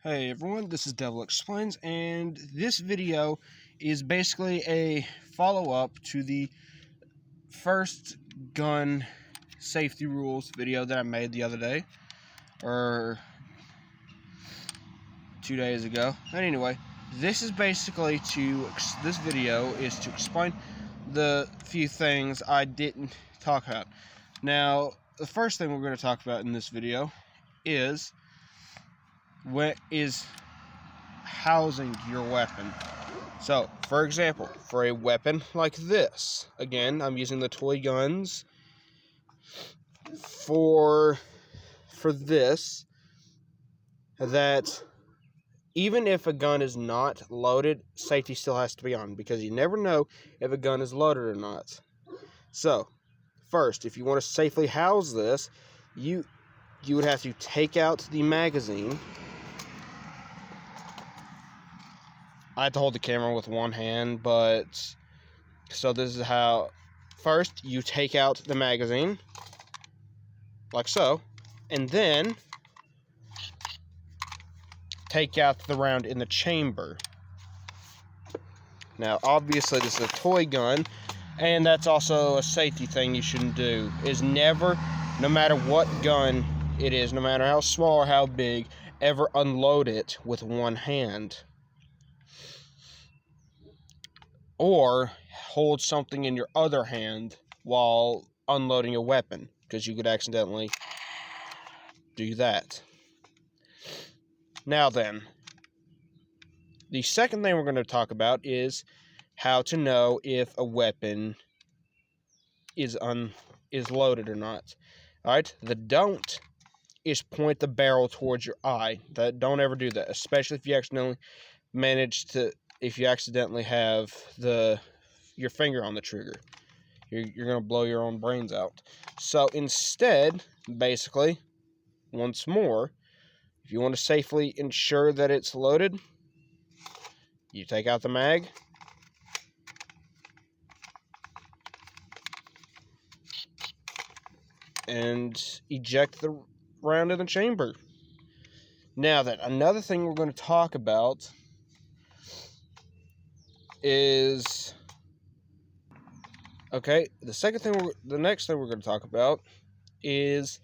Hey everyone, this is Devil Explains, and this video is basically a follow-up to the first gun safety rules video that I made the other day, or 2 days ago. But anyway, this video is to explain the few things I didn't talk about. Now, the first thing we're going to talk about in this video is housing your weapon. So, for example, for a weapon like this, again, I'm using the toy guns for this, that even if a gun is not loaded, safety still has to be on, because you never know if a gun is loaded or not. So, first, if you want to safely house this, you would have to take out the magazine. I had to hold the camera with one hand, but so this is how. First, you take out the magazine, like so, and then take out the round in the chamber. Now, obviously, this is a toy gun, and that's also a safety thing you shouldn't do, is never, no matter what gun it is, no matter how small or how big, ever unload it with one hand. Or hold something in your other hand while unloading a weapon, because you could accidentally do that. Now then, the second thing we're going to talk about is how to know if a weapon is loaded or not. Alright, the don't is point the barrel towards your eye. Don't ever do that, especially if you accidentally have your finger on the trigger. You're going to blow your own brains out. So instead, basically, once more, if you want to safely ensure that it's loaded, you take out the mag, and eject the round in the chamber. Now then, another thing we're going to talk about is, okay, the next thing we're going to talk about is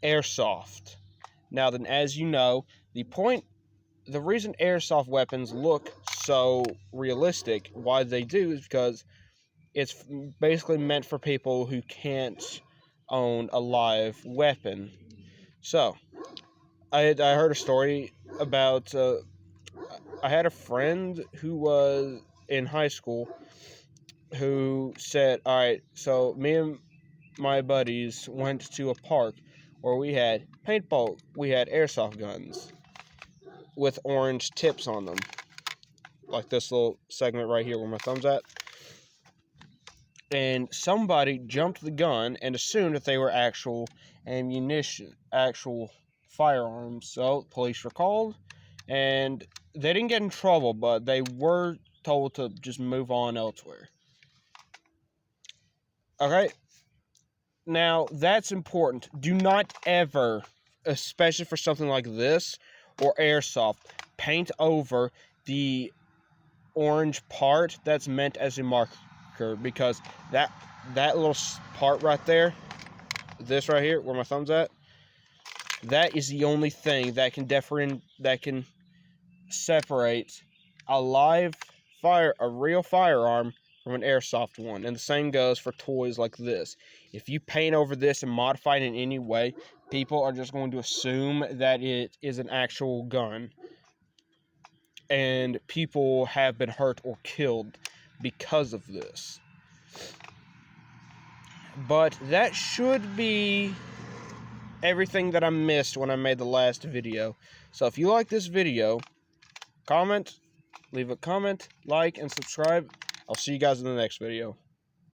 airsoft. Now then, as you know, the reason airsoft weapons look so realistic, why they do, is because it's basically meant for people who can't own a live weapon. So, I heard a story about, I had a friend who was in high school who said, alright, so me and my buddies went to a park where we had airsoft guns with orange tips on them, like this little segment right here where my thumb's at. And somebody jumped the gun and assumed that they were actual ammunition, actual firearms. So police were called, and they didn't get in trouble, but they were told to just move on elsewhere. Okay? Now, that's important. Do not ever, especially for something like this or airsoft, paint over the orange part that's meant as a marker, because that little part right there, this right here where my thumb's at, that is the only thing that can separate a real firearm from an airsoft one. And the same goes for toys like this. If you paint over this and modify it in any way, people are just going to assume that it is an actual gun. And people have been hurt or killed because of this. But that should be everything that I missed when I made the last video. So if you like this video, leave a comment, like, and subscribe. I'll see you guys in the next video.